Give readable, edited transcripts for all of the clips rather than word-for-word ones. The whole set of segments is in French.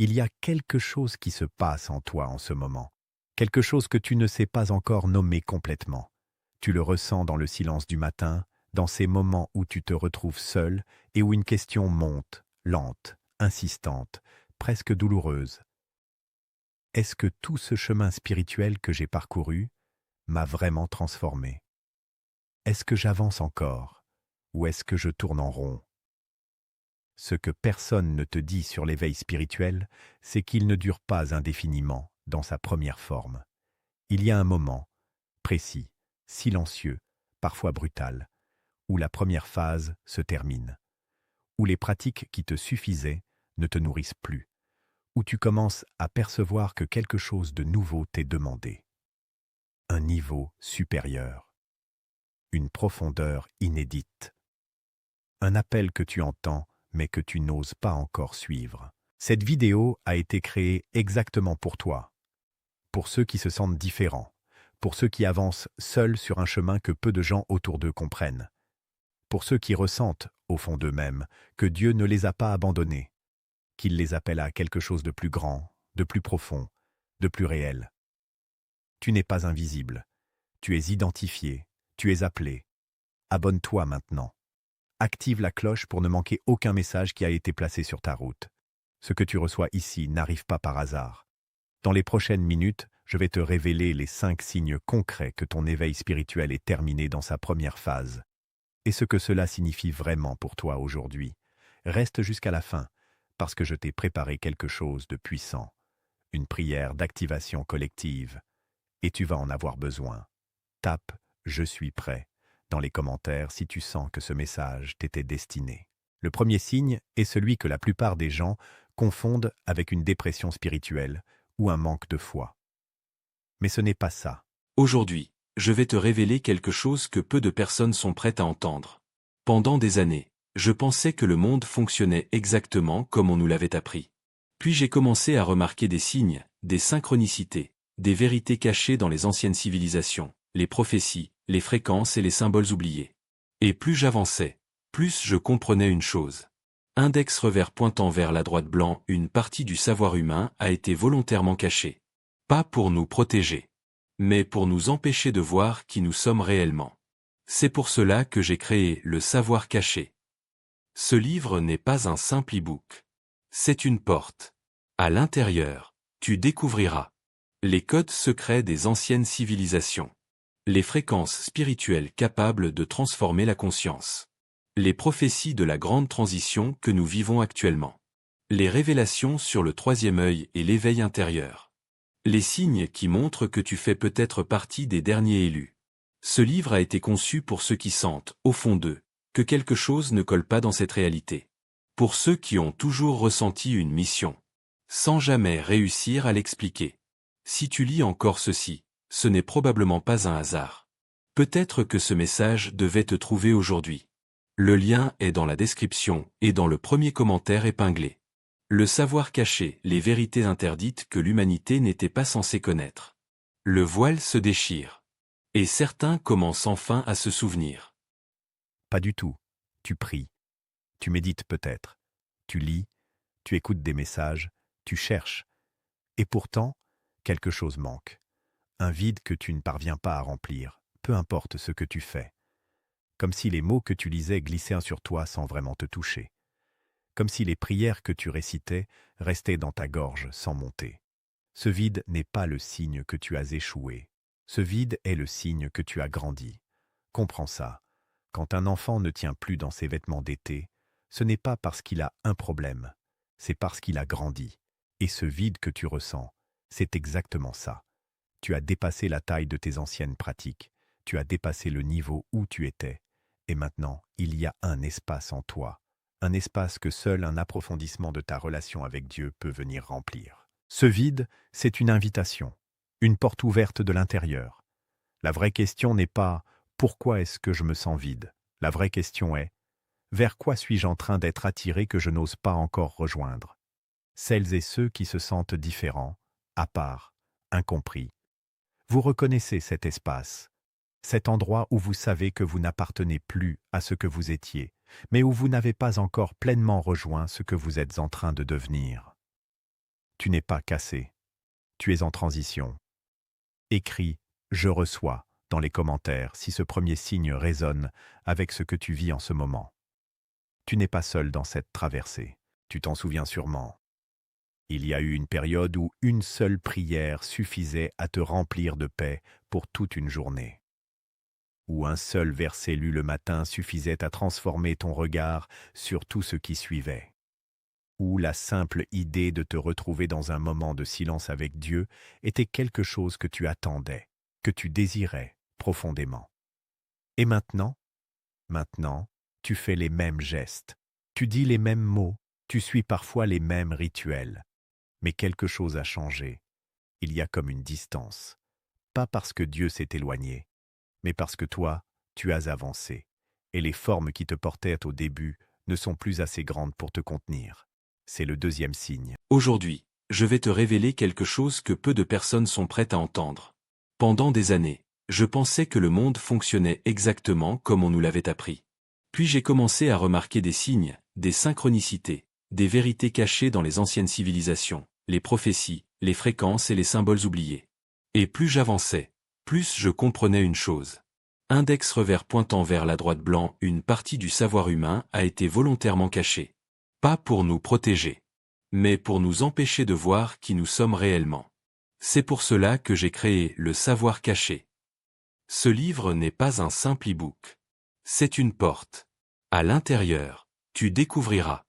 Il y a quelque chose qui se passe en toi en ce moment, quelque chose que tu ne sais pas encore nommer complètement. Tu le ressens dans le silence du matin, dans ces moments où tu te retrouves seul et où une question monte, lente, insistante, presque douloureuse. Est-ce que tout ce chemin spirituel que j'ai parcouru m'a vraiment transformé? Est-ce que j'avance encore ou est-ce que je tourne en rond? Ce que personne ne te dit sur l'éveil spirituel, c'est qu'il ne dure pas indéfiniment dans sa première forme. Il y a un moment, précis, silencieux, parfois brutal, où la première phase se termine, où les pratiques qui te suffisaient ne te nourrissent plus, où tu commences à percevoir que quelque chose de nouveau t'est demandé. Un niveau supérieur, une profondeur inédite, un appel que tu entends mais que tu n'oses pas encore suivre. Cette vidéo a été créée exactement pour toi, pour ceux qui se sentent différents, pour ceux qui avancent seuls sur un chemin que peu de gens autour d'eux comprennent, pour ceux qui ressentent, au fond d'eux-mêmes, que Dieu ne les a pas abandonnés, qu'il les appelle à quelque chose de plus grand, de plus profond, de plus réel. Tu n'es pas invisible, tu es identifié, tu es appelé. Abonne-toi maintenant. Active la cloche pour ne manquer aucun message qui a été placé sur ta route. Ce que tu reçois ici n'arrive pas par hasard. Dans les prochaines minutes, je vais te révéler les 5 signes concrets que ton éveil spirituel est terminé dans sa première phase. Et ce que cela signifie vraiment pour toi aujourd'hui. Reste jusqu'à la fin, parce que je t'ai préparé quelque chose de puissant. Une prière d'activation collective. Et tu vas en avoir besoin. Tape « Je suis prêt » dans les commentaires si tu sens que ce message t'était destiné. Le premier signe est celui que la plupart des gens confondent avec une dépression spirituelle ou un manque de foi. Mais ce n'est pas ça. Aujourd'hui, je vais te révéler quelque chose que peu de personnes sont prêtes à entendre. Pendant des années, je pensais que le monde fonctionnait exactement comme on nous l'avait appris. Puis j'ai commencé à remarquer des signes, des synchronicités, des vérités cachées dans les anciennes civilisations, les prophéties, les fréquences et les symboles oubliés. Et plus j'avançais, plus je comprenais une chose. Index revers pointant vers la droite blanc, une partie du savoir humain a été volontairement cachée. Pas pour nous protéger, mais pour nous empêcher de voir qui nous sommes réellement. C'est pour cela que j'ai créé le savoir caché. Ce livre n'est pas un simple e-book. C'est une porte. À l'intérieur, tu découvriras les codes secrets des anciennes civilisations, les fréquences spirituelles capables de transformer la conscience, les prophéties de la grande transition que nous vivons actuellement, les révélations sur le troisième œil et l'éveil intérieur, les signes qui montrent que tu fais peut-être partie des derniers élus. Ce livre a été conçu pour ceux qui sentent, au fond d'eux, que quelque chose ne colle pas dans cette réalité. Pour ceux qui ont toujours ressenti une mission, sans jamais réussir à l'expliquer. Si tu lis encore ceci, ce n'est probablement pas un hasard. Peut-être que ce message devait te trouver aujourd'hui. Le lien est dans la description et dans le premier commentaire épinglé. Le savoir caché, les vérités interdites que l'humanité n'était pas censée connaître. Le voile se déchire. Et certains commencent enfin à se souvenir. Pas du tout. Tu pries. Tu médites peut-être. Tu lis. Tu écoutes des messages. Tu cherches. Et pourtant, quelque chose manque. Un vide que tu ne parviens pas à remplir, peu importe ce que tu fais. Comme si les mots que tu lisais glissaient sur toi sans vraiment te toucher. Comme si les prières que tu récitais restaient dans ta gorge sans monter. Ce vide n'est pas le signe que tu as échoué. Ce vide est le signe que tu as grandi. Comprends ça. Quand un enfant ne tient plus dans ses vêtements d'été, ce n'est pas parce qu'il a un problème, c'est parce qu'il a grandi. Et ce vide que tu ressens, c'est exactement ça. Tu as dépassé la taille de tes anciennes pratiques, tu as dépassé le niveau où tu étais, et maintenant il y a un espace en toi, un espace que seul un approfondissement de ta relation avec Dieu peut venir remplir. Ce vide, c'est une invitation, une porte ouverte de l'intérieur. La vraie question n'est pas « Pourquoi est-ce que je me sens vide ?» La vraie question est « Vers quoi suis-je en train d'être attiré que je n'ose pas encore rejoindre ?» Celles et ceux qui se sentent différents, à part, incompris. Vous reconnaissez cet espace, cet endroit où vous savez que vous n'appartenez plus à ce que vous étiez, mais où vous n'avez pas encore pleinement rejoint ce que vous êtes en train de devenir. Tu n'es pas cassé. Tu es en transition. Écris « Je reçois » dans les commentaires si ce premier signe résonne avec ce que tu vis en ce moment. Tu n'es pas seul dans cette traversée. Tu t'en souviens sûrement. Il y a eu une période où une seule prière suffisait à te remplir de paix pour toute une journée. Où un seul verset lu le matin suffisait à transformer ton regard sur tout ce qui suivait. Où la simple idée de te retrouver dans un moment de silence avec Dieu était quelque chose que tu attendais, que tu désirais profondément. Et maintenant, tu fais les mêmes gestes, tu dis les mêmes mots, tu suis parfois les mêmes rituels. Mais quelque chose a changé. Il y a comme une distance. Pas parce que Dieu s'est éloigné, mais parce que toi, tu as avancé. Et les formes qui te portaient au début ne sont plus assez grandes pour te contenir. C'est le deuxième signe. Aujourd'hui, je vais te révéler quelque chose que peu de personnes sont prêtes à entendre. Pendant des années, je pensais que le monde fonctionnait exactement comme on nous l'avait appris. Puis j'ai commencé à remarquer des signes, des synchronicités, des vérités cachées dans les anciennes civilisations, les prophéties, les fréquences et les symboles oubliés. Et plus j'avançais, plus je comprenais une chose. Index revers pointant vers la droite blanc, une partie du savoir humain a été volontairement cachée. Pas pour nous protéger, mais pour nous empêcher de voir qui nous sommes réellement. C'est pour cela que j'ai créé le savoir caché. Ce livre n'est pas un simple e-book. C'est une porte. À l'intérieur, tu découvriras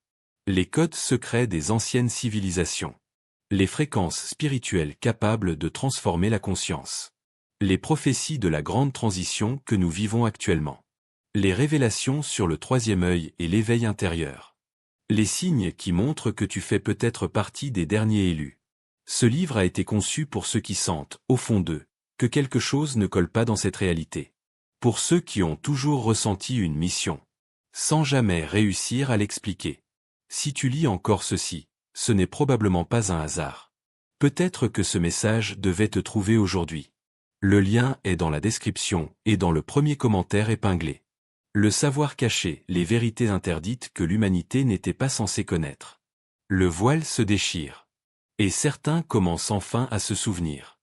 les codes secrets des anciennes civilisations, les fréquences spirituelles capables de transformer la conscience, les prophéties de la grande transition que nous vivons actuellement, les révélations sur le troisième œil et l'éveil intérieur, les signes qui montrent que tu fais peut-être partie des derniers élus. Ce livre a été conçu pour ceux qui sentent, au fond d'eux, que quelque chose ne colle pas dans cette réalité. Pour ceux qui ont toujours ressenti une mission, sans jamais réussir à l'expliquer. Si tu lis encore ceci, ce n'est probablement pas un hasard. Peut-être que ce message devait te trouver aujourd'hui. Le lien est dans la description et dans le premier commentaire épinglé. Le savoir caché, les vérités interdites que l'humanité n'était pas censée connaître. Le voile se déchire. Et certains commencent enfin à se souvenir.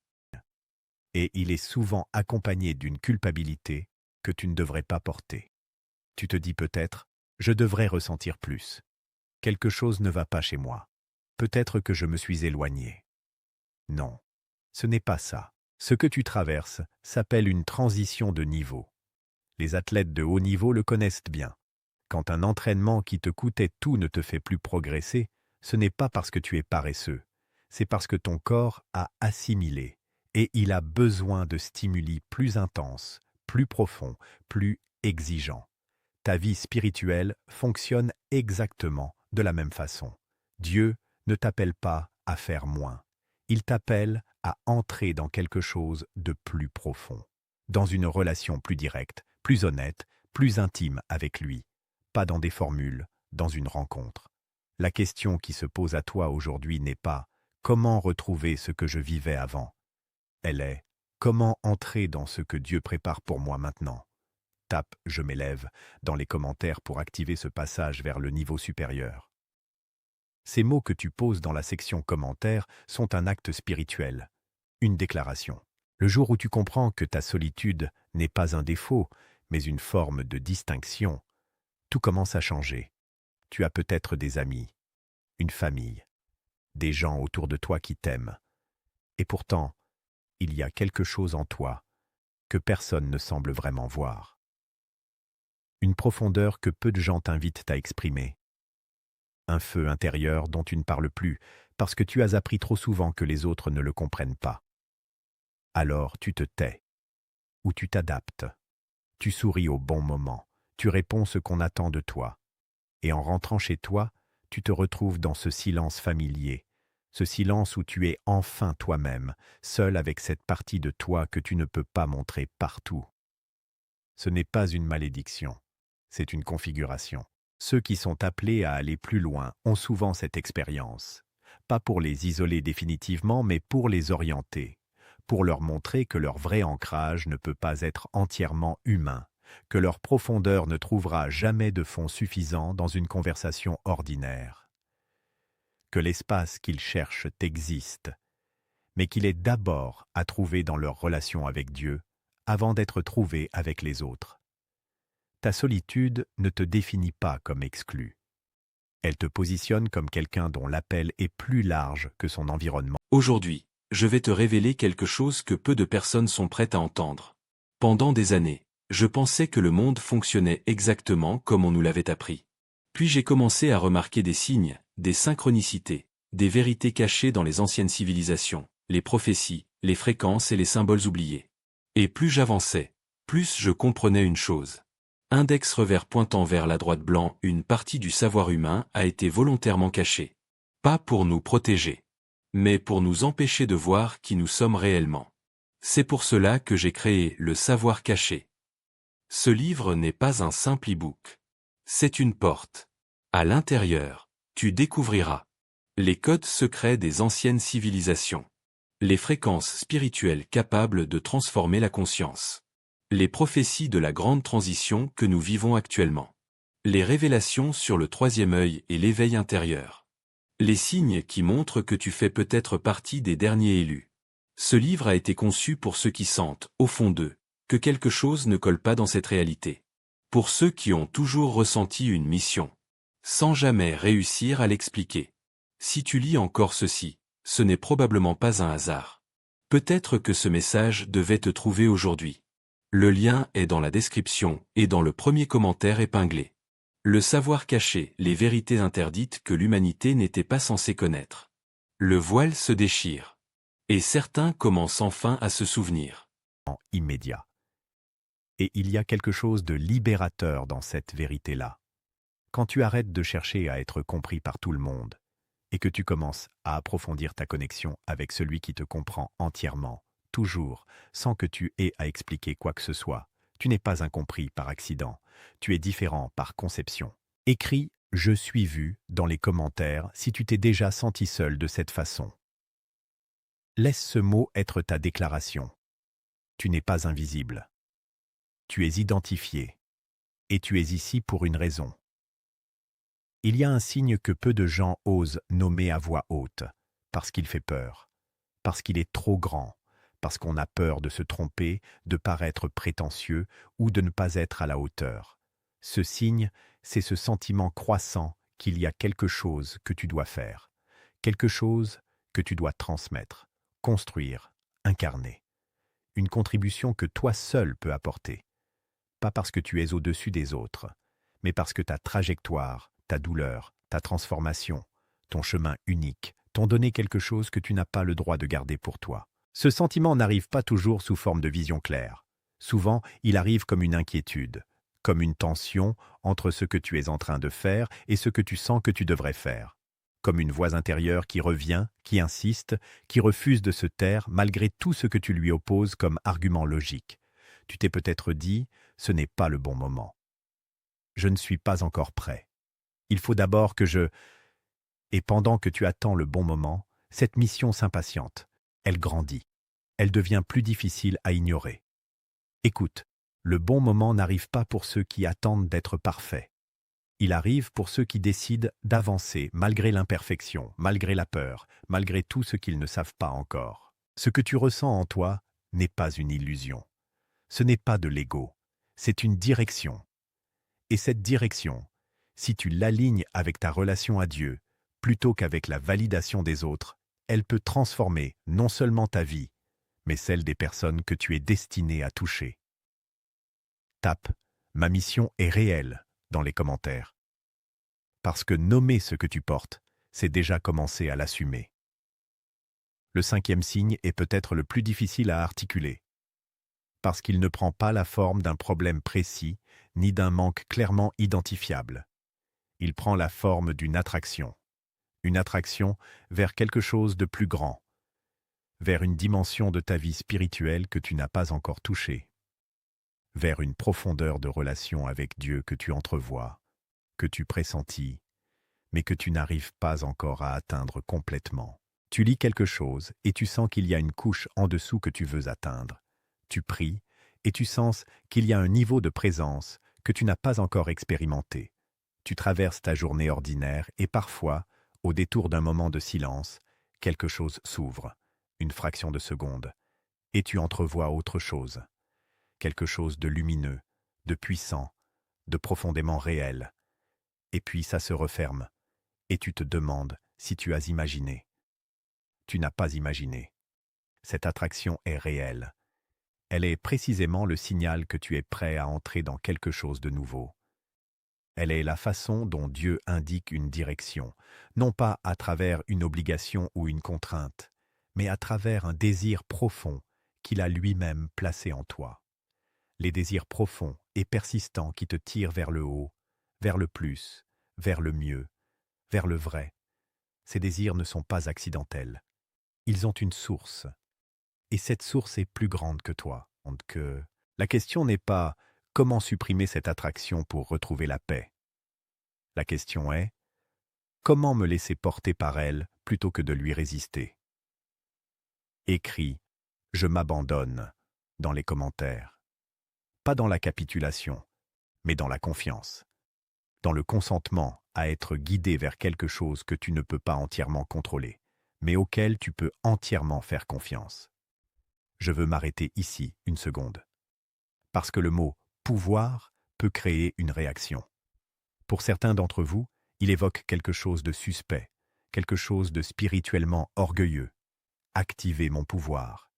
Et il est souvent accompagné d'une culpabilité que tu ne devrais pas porter. Tu te dis peut-être, je devrais ressentir plus. Quelque chose ne va pas chez moi. Peut-être que je me suis éloigné. Non, ce n'est pas ça. Ce que tu traverses s'appelle une transition de niveau. Les athlètes de haut niveau le connaissent bien. Quand un entraînement qui te coûtait tout ne te fait plus progresser, ce n'est pas parce que tu es paresseux. C'est parce que ton corps a assimilé et il a besoin de stimuli plus intenses, plus profonds, plus exigeants. Ta vie spirituelle fonctionne exactement de la même façon. Dieu ne t'appelle pas à faire moins. Il t'appelle à entrer dans quelque chose de plus profond, dans une relation plus directe, plus honnête, plus intime avec lui, pas dans des formules, dans une rencontre. La question qui se pose à toi aujourd'hui n'est pas « Comment retrouver ce que je vivais avant ?» Elle est « Comment entrer dans ce que Dieu prépare pour moi maintenant ?» Tape « Je m'élève » dans les commentaires pour activer ce passage vers le niveau supérieur. Ces mots que tu poses dans la section commentaires sont un acte spirituel, une déclaration. Le jour où tu comprends que ta solitude n'est pas un défaut, mais une forme de distinction, tout commence à changer. Tu as peut-être des amis, une famille, des gens autour de toi qui t'aiment. Et pourtant, il y a quelque chose en toi que personne ne semble vraiment voir. Une profondeur que peu de gens t'invitent à exprimer. Un feu intérieur dont tu ne parles plus parce que tu as appris trop souvent que les autres ne le comprennent pas. Alors tu te tais, ou tu t'adaptes. Tu souris au bon moment, tu réponds ce qu'on attend de toi. Et en rentrant chez toi, tu te retrouves dans ce silence familier, ce silence où tu es enfin toi-même, seul avec cette partie de toi que tu ne peux pas montrer partout. Ce n'est pas une malédiction, c'est une configuration. Ceux qui sont appelés à aller plus loin ont souvent cette expérience. Pas pour les isoler définitivement, mais pour les orienter. Pour leur montrer que leur vrai ancrage ne peut pas être entièrement humain, que leur profondeur ne trouvera jamais de fond suffisant dans une conversation ordinaire. que l'espace qu'ils cherchent existe, mais qu'il est d'abord à trouver dans leur relation avec Dieu, avant d'être trouvé avec les autres. Ta solitude ne te définit pas comme exclu. Elle te positionne comme quelqu'un dont l'appel est plus large que son environnement. Aujourd'hui, je vais te révéler quelque chose que peu de personnes sont prêtes à entendre. Pendant des années, je pensais que le monde fonctionnait exactement comme on nous l'avait appris. Puis j'ai commencé à remarquer des signes, des synchronicités, des vérités cachées dans les anciennes civilisations, les prophéties, les fréquences et les symboles oubliés. Et plus j'avançais, plus je comprenais une chose. Index revers pointant vers la droite blanc, une partie du savoir humain a été volontairement cachée. Pas pour nous protéger, mais pour nous empêcher de voir qui nous sommes réellement. C'est pour cela que j'ai créé le savoir caché. Ce livre n'est pas un simple e-book. C'est une porte. À l'intérieur, tu découvriras les codes secrets des anciennes civilisations, les fréquences spirituelles capables de transformer la conscience, les prophéties de la grande transition que nous vivons actuellement, les révélations sur le troisième œil et l'éveil intérieur, les signes qui montrent que tu fais peut-être partie des derniers élus. Ce livre a été conçu pour ceux qui sentent, au fond d'eux, que quelque chose ne colle pas dans cette réalité. Pour ceux qui ont toujours ressenti une mission, sans jamais réussir à l'expliquer. Si tu lis encore ceci, ce n'est probablement pas un hasard. Peut-être que ce message devait te trouver aujourd'hui. Le lien est dans la description et dans le premier commentaire épinglé. Le savoir caché, les vérités interdites que l'humanité n'était pas censée connaître. Le voile se déchire. Et certains commencent enfin à se souvenir. Immédiat. Et il y a quelque chose de libérateur dans cette vérité-là. Quand tu arrêtes de chercher à être compris par tout le monde, et que tu commences à approfondir ta connexion avec celui qui te comprend entièrement, toujours, sans que tu aies à expliquer quoi que ce soit, tu n'es pas incompris par accident, tu es différent par conception. Écris « Je suis vu » dans les commentaires si tu t'es déjà senti seul de cette façon. Laisse ce mot être ta déclaration. Tu n'es pas invisible. Tu es identifié. Et tu es ici pour une raison. Il y a un signe que peu de gens osent nommer à voix haute, parce qu'il fait peur, parce qu'il est trop grand, parce qu'on a peur de se tromper, de paraître prétentieux ou de ne pas être à la hauteur. Ce signe, c'est ce sentiment croissant qu'il y a quelque chose que tu dois faire, quelque chose que tu dois transmettre, construire, incarner. Une contribution que toi seul peux apporter. Pas parce que tu es au-dessus des autres, mais parce que ta trajectoire, ta douleur, ta transformation, ton chemin unique, t'ont donné quelque chose que tu n'as pas le droit de garder pour toi. Ce sentiment n'arrive pas toujours sous forme de vision claire. Souvent, il arrive comme une inquiétude, comme une tension entre ce que tu es en train de faire et ce que tu sens que tu devrais faire. Comme une voix intérieure qui revient, qui insiste, qui refuse de se taire malgré tout ce que tu lui opposes comme argument logique. Tu t'es peut-être dit, ce n'est pas le bon moment. Je ne suis pas encore prêt. Il faut d'abord que je... Et pendant que tu attends le bon moment, cette mission s'impatiente. Elle grandit. Elle devient plus difficile à ignorer. Écoute, le bon moment n'arrive pas pour ceux qui attendent d'être parfaits. Il arrive pour ceux qui décident d'avancer malgré l'imperfection, malgré la peur, malgré tout ce qu'ils ne savent pas encore. Ce que tu ressens en toi n'est pas une illusion. Ce n'est pas de l'ego. C'est une direction. Et cette direction, si tu l'alignes avec ta relation à Dieu, plutôt qu'avec la validation des autres, elle peut transformer non seulement ta vie, mais celle des personnes que tu es destiné à toucher. Tape « Ma mission est réelle » dans les commentaires. Parce que nommer ce que tu portes, c'est déjà commencer à l'assumer. Le cinquième signe est peut-être le plus difficile à articuler. Parce qu'il ne prend pas la forme d'un problème précis, ni d'un manque clairement identifiable. Il prend la forme d'une attraction. Une attraction vers quelque chose de plus grand, vers une dimension de ta vie spirituelle que tu n'as pas encore touchée, vers une profondeur de relation avec Dieu que tu entrevois, que tu pressentis, mais que tu n'arrives pas encore à atteindre complètement. Tu lis quelque chose et tu sens qu'il y a une couche en dessous que tu veux atteindre. Tu pries et tu sens qu'il y a un niveau de présence que tu n'as pas encore expérimenté. Tu traverses ta journée ordinaire et parfois, Au détour d'un moment de silence, quelque chose s'ouvre, une fraction de seconde, et tu entrevois autre chose, quelque chose de lumineux, de puissant, de profondément réel. Et puis ça se referme, et tu te demandes si tu as imaginé. Tu n'as pas imaginé. Cette attraction est réelle. Elle est précisément le signal que tu es prêt à entrer dans quelque chose de nouveau. Elle est la façon dont Dieu indique une direction, non pas à travers une obligation ou une contrainte, mais à travers un désir profond qu'il a lui-même placé en toi. Les désirs profonds et persistants qui te tirent vers le haut, vers le plus, vers le mieux, vers le vrai. Ces désirs ne sont pas accidentels. Ils ont une source. Et cette source est plus grande que toi. La question n'est pas comment supprimer cette attraction pour retrouver la paix. La question est comment me laisser porter par elle plutôt que de lui résister. Écris « Je m'abandonne » dans les commentaires. Pas dans la capitulation, mais dans la confiance. Dans le consentement à être guidé vers quelque chose que tu ne peux pas entièrement contrôler, mais auquel tu peux entièrement faire confiance. Je veux m'arrêter ici une seconde. Parce que le mot « pouvoir » peut créer une réaction. Pour certains d'entre vous, il évoque quelque chose de suspect, quelque chose de spirituellement orgueilleux. Activer mon pouvoir.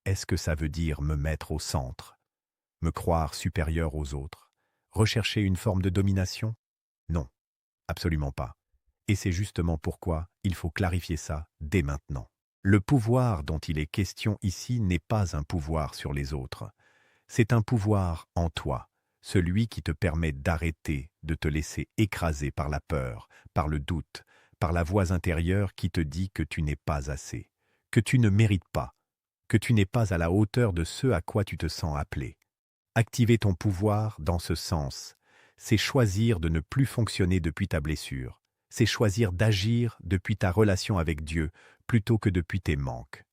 Est-ce que ça veut dire me mettre au centre, me croire supérieur aux autres, rechercher une forme de domination? Non, absolument pas. Et c'est justement pourquoi il faut clarifier ça dès maintenant. Le pouvoir dont il est question ici n'est pas un pouvoir sur les autres. C'est un pouvoir en toi, celui qui te permet d'arrêter de te laisser écraser par la peur, par le doute, par la voix intérieure qui te dit que tu n'es pas assez, que tu ne mérites pas, que tu n'es pas à la hauteur de ce à quoi tu te sens appelé. Activer ton pouvoir dans ce sens, c'est choisir de ne plus fonctionner depuis ta blessure, c'est choisir d'agir depuis ta relation avec Dieu plutôt que depuis tes manques.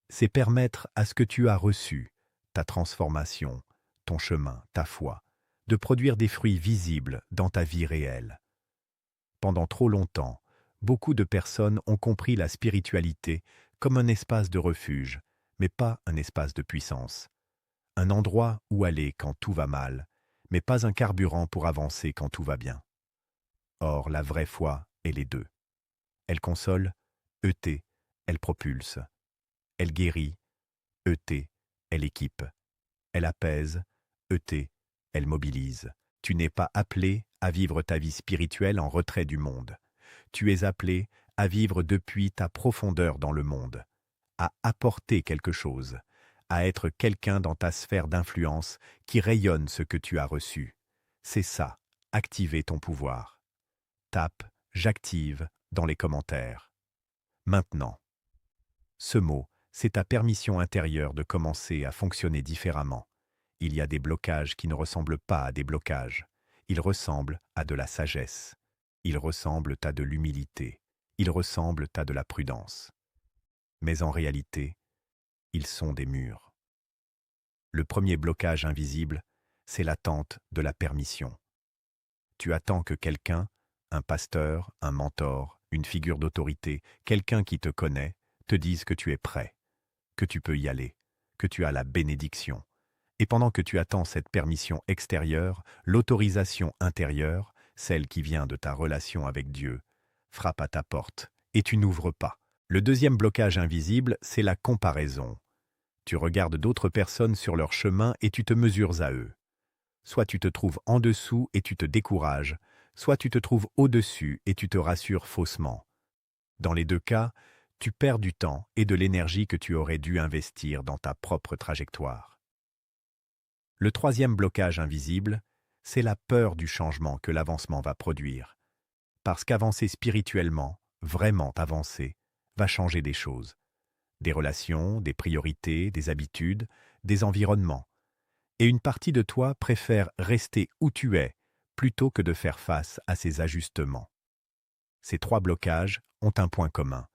C'est permettre à ce que tu as reçu, ta transformation, ton chemin, ta foi, de produire des fruits visibles dans ta vie réelle. Pendant trop longtemps, beaucoup de personnes ont compris la spiritualité comme un espace de refuge, mais pas un espace de puissance. Un endroit où aller quand tout va mal, mais pas un carburant pour avancer quand tout va bien. Or, la vraie foi est les deux. Elle console, ET, elle propulse. Elle guérit, ET, elle équipe. Elle apaise, ET, elle mobilise. Tu n'es pas appelé à vivre ta vie spirituelle en retrait du monde. Tu es appelé à vivre depuis ta profondeur dans le monde, à apporter quelque chose, à être quelqu'un dans ta sphère d'influence qui rayonne ce que tu as reçu. C'est ça, activer ton pouvoir. Tape « J'active » dans les commentaires. Maintenant. Ce mot, c'est ta permission intérieure de commencer à fonctionner différemment. Il y a des blocages qui ne ressemblent pas à des blocages. Ils ressemblent à de la sagesse. Ils ressemblent à de l'humilité. Ils ressemblent à de la prudence. Mais en réalité, ils sont des murs. Le premier blocage invisible, c'est l'attente de la permission. Tu attends que quelqu'un, un pasteur, un mentor, une figure d'autorité, quelqu'un qui te connaît, te dise que tu es prêt, que tu peux y aller, que tu as la bénédiction. Et pendant que tu attends cette permission extérieure, l'autorisation intérieure, celle qui vient de ta relation avec Dieu, frappe à ta porte et tu n'ouvres pas. Le deuxième blocage invisible, c'est la comparaison. Tu regardes d'autres personnes sur leur chemin et tu te mesures à eux. Soit tu te trouves en dessous et tu te décourages, soit tu te trouves au-dessus et tu te rassures faussement. Dans les deux cas, tu perds du temps et de l'énergie que tu aurais dû investir dans ta propre trajectoire. Le troisième blocage invisible, c'est la peur du changement que l'avancement va produire. Parce qu'avancer spirituellement, vraiment avancer, va changer des choses. Des relations, des priorités, des habitudes, des environnements. Et une partie de toi préfère rester où tu es plutôt que de faire face à ces ajustements. Ces trois blocages ont un point commun.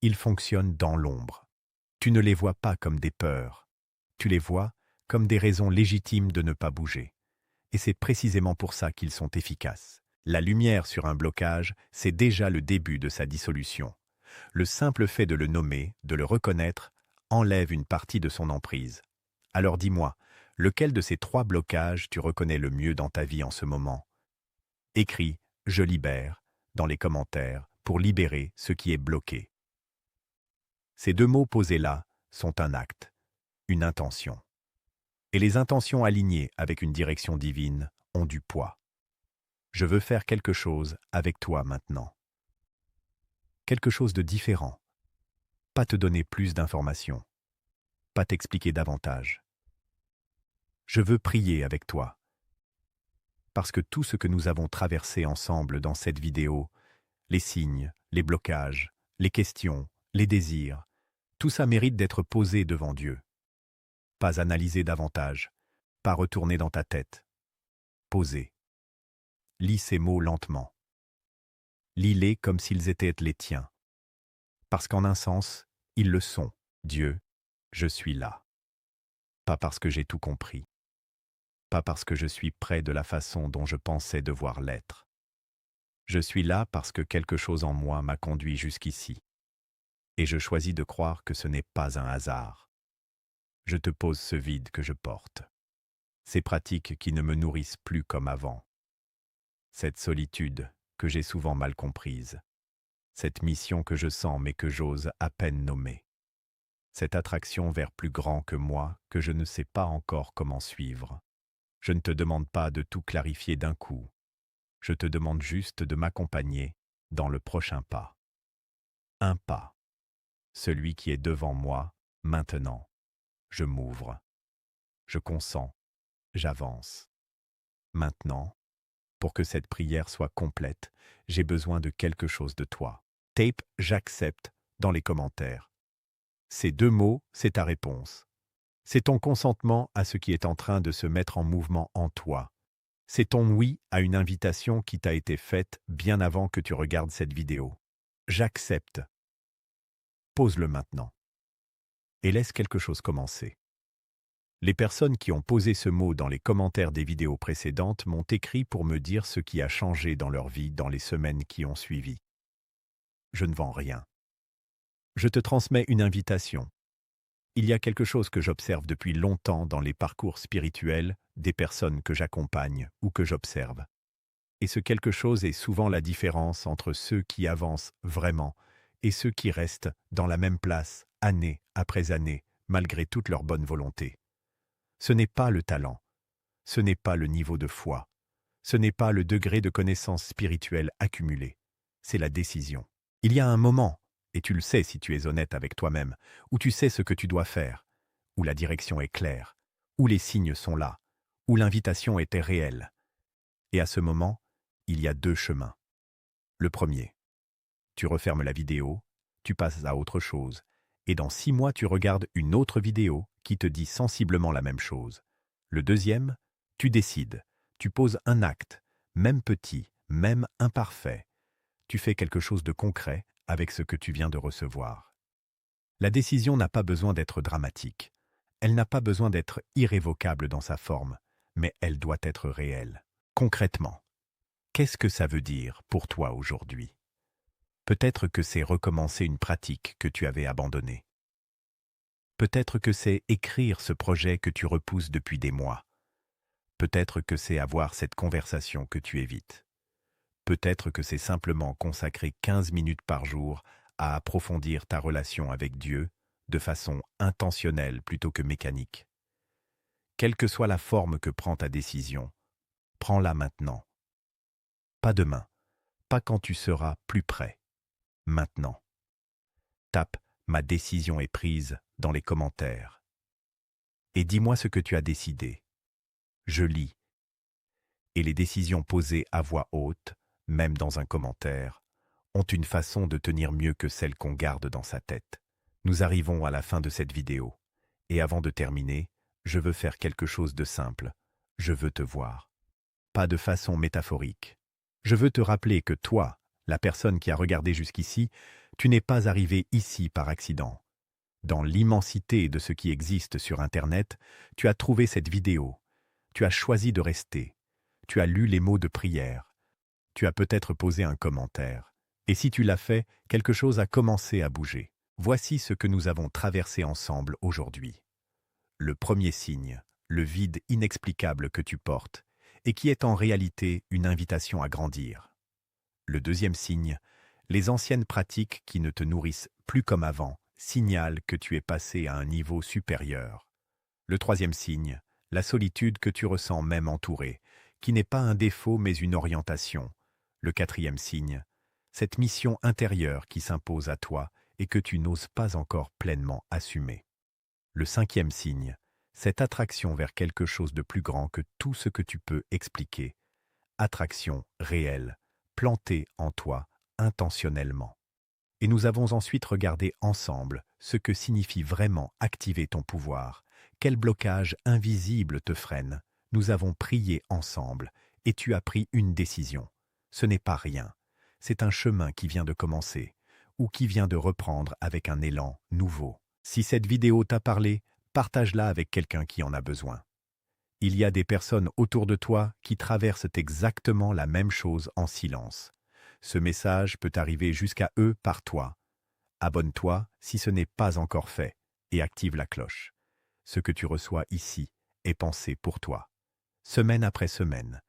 Ils fonctionnent dans l'ombre. Tu ne les vois pas comme des peurs. Tu les vois comme des raisons légitimes de ne pas bouger. Et c'est précisément pour ça qu'ils sont efficaces. La lumière sur un blocage, c'est déjà le début de sa dissolution. Le simple fait de le nommer, de le reconnaître, enlève une partie de son emprise. Alors dis-moi, lequel de ces 3 blocages tu reconnais le mieux dans ta vie en ce moment? Écris « Je libère » dans les commentaires pour libérer ce qui est bloqué. Ces 2 mots posés là sont un acte, une intention. Et les intentions alignées avec une direction divine ont du poids. Je veux faire quelque chose avec toi maintenant. Quelque chose de différent. Pas te donner plus d'informations. Pas t'expliquer davantage. Je veux prier avec toi. Parce que tout ce que nous avons traversé ensemble dans cette vidéo, les signes, les blocages, les questions, les désirs, tout ça mérite d'être posé devant Dieu. Pas analysé davantage, pas retourné dans ta tête. Posé. Lis ces mots lentement. Lis-les comme s'ils étaient les tiens. Parce qu'en un sens, ils le sont. Dieu, je suis là. Pas parce que j'ai tout compris. Pas parce que je suis près de la façon dont je pensais devoir l'être. Je suis là parce que quelque chose en moi m'a conduit jusqu'ici. Et je choisis de croire que ce n'est pas un hasard. Je te pose ce vide que je porte. Ces pratiques qui ne me nourrissent plus comme avant. Cette solitude que j'ai souvent mal comprise. Cette mission que je sens mais que j'ose à peine nommer. Cette attraction vers plus grand que moi que je ne sais pas encore comment suivre. Je ne te demande pas de tout clarifier d'un coup. Je te demande juste de m'accompagner dans le prochain pas. Un pas. Celui qui est devant moi, maintenant. Je m'ouvre. Je consens. J'avance. Maintenant, pour que cette prière soit complète, j'ai besoin de quelque chose de toi. Tape « J'accepte » dans les commentaires. Ces 2 mots, c'est ta réponse. C'est ton consentement à ce qui est en train de se mettre en mouvement en toi. C'est ton oui à une invitation qui t'a été faite bien avant que tu regardes cette vidéo. J'accepte. Pose-le maintenant. Et laisse quelque chose commencer. Les personnes qui ont posé ce mot dans les commentaires des vidéos précédentes m'ont écrit pour me dire ce qui a changé dans leur vie dans les semaines qui ont suivi. Je ne vends rien. Je te transmets une invitation. Il y a quelque chose que j'observe depuis longtemps dans les parcours spirituels des personnes que j'accompagne ou que j'observe. Et ce quelque chose est souvent la différence entre ceux qui avancent vraiment et ceux qui restent dans la même place, année après année, malgré toute leur bonne volonté. Ce n'est pas le talent, ce n'est pas le niveau de foi, ce n'est pas le degré de connaissance spirituelle accumulé, c'est la décision. Il y a un moment, et tu le sais si tu es honnête avec toi-même, où tu sais ce que tu dois faire, où la direction est claire, où les signes sont là, où l'invitation était réelle. Et à ce moment, il y a 2 chemins. Le premier, tu refermes la vidéo, tu passes à autre chose, et dans 6 mois tu regardes une autre vidéo qui te dit sensiblement la même chose. Le deuxième, tu décides, tu poses un acte, même petit, même imparfait. Tu fais quelque chose de concret avec ce que tu viens de recevoir. La décision n'a pas besoin d'être dramatique. Elle n'a pas besoin d'être irrévocable dans sa forme, mais elle doit être réelle. Concrètement, qu'est-ce que ça veut dire pour toi aujourd'hui? Peut-être que c'est recommencer une pratique que tu avais abandonnée. Peut-être que c'est écrire ce projet que tu repousses depuis des mois. Peut-être que c'est avoir cette conversation que tu évites. Peut-être que c'est simplement consacrer 15 minutes par jour à approfondir ta relation avec Dieu de façon intentionnelle plutôt que mécanique. Quelle que soit la forme que prend ta décision, prends-la maintenant. Pas demain, pas quand tu seras plus près. Maintenant. Tape « Ma décision est prise » dans les commentaires. Et dis-moi ce que tu as décidé. Je lis. Et les décisions posées à voix haute, même dans un commentaire, ont une façon de tenir mieux que celles qu'on garde dans sa tête. Nous arrivons à la fin de cette vidéo. Et avant de terminer, je veux faire quelque chose de simple. Je veux te voir. Pas de façon métaphorique. Je veux te rappeler que toi, la personne qui a regardé jusqu'ici, tu n'es pas arrivé ici par accident. Dans l'immensité de ce qui existe sur Internet, tu as trouvé cette vidéo. Tu as choisi de rester. Tu as lu les mots de prière. Tu as peut-être posé un commentaire. Et si tu l'as fait, quelque chose a commencé à bouger. Voici ce que nous avons traversé ensemble aujourd'hui. Le premier signe, le vide inexplicable que tu portes, et qui est en réalité une invitation à grandir. Le deuxième signe, les anciennes pratiques qui ne te nourrissent plus comme avant, signalent que tu es passé à un niveau supérieur. Le troisième signe, la solitude que tu ressens même entouré, qui n'est pas un défaut mais une orientation. Le quatrième signe, cette mission intérieure qui s'impose à toi et que tu n'oses pas encore pleinement assumer. Le cinquième signe, cette attraction vers quelque chose de plus grand que tout ce que tu peux expliquer. Attraction réelle, plantée en toi intentionnellement. Et nous avons ensuite regardé ensemble ce que signifie vraiment activer ton pouvoir. Quel blocage invisible te freine. Nous avons prié ensemble et tu as pris une décision. Ce n'est pas rien. C'est un chemin qui vient de commencer ou qui vient de reprendre avec un élan nouveau. Si cette vidéo t'a parlé, partage-la avec quelqu'un qui en a besoin. Il y a des personnes autour de toi qui traversent exactement la même chose en silence. Ce message peut arriver jusqu'à eux par toi. Abonne-toi si ce n'est pas encore fait et active la cloche. Ce que tu reçois ici est pensé pour toi. Semaine après semaine,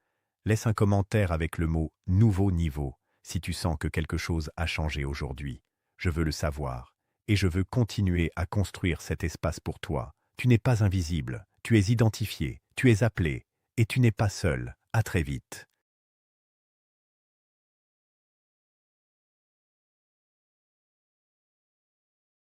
laisse un commentaire avec le mot « nouveau niveau » si tu sens que quelque chose a changé aujourd'hui. Je veux le savoir et je veux continuer à construire cet espace pour toi. Tu n'es pas invisible, tu es identifié, tu es appelé et tu n'es pas seul. À très vite.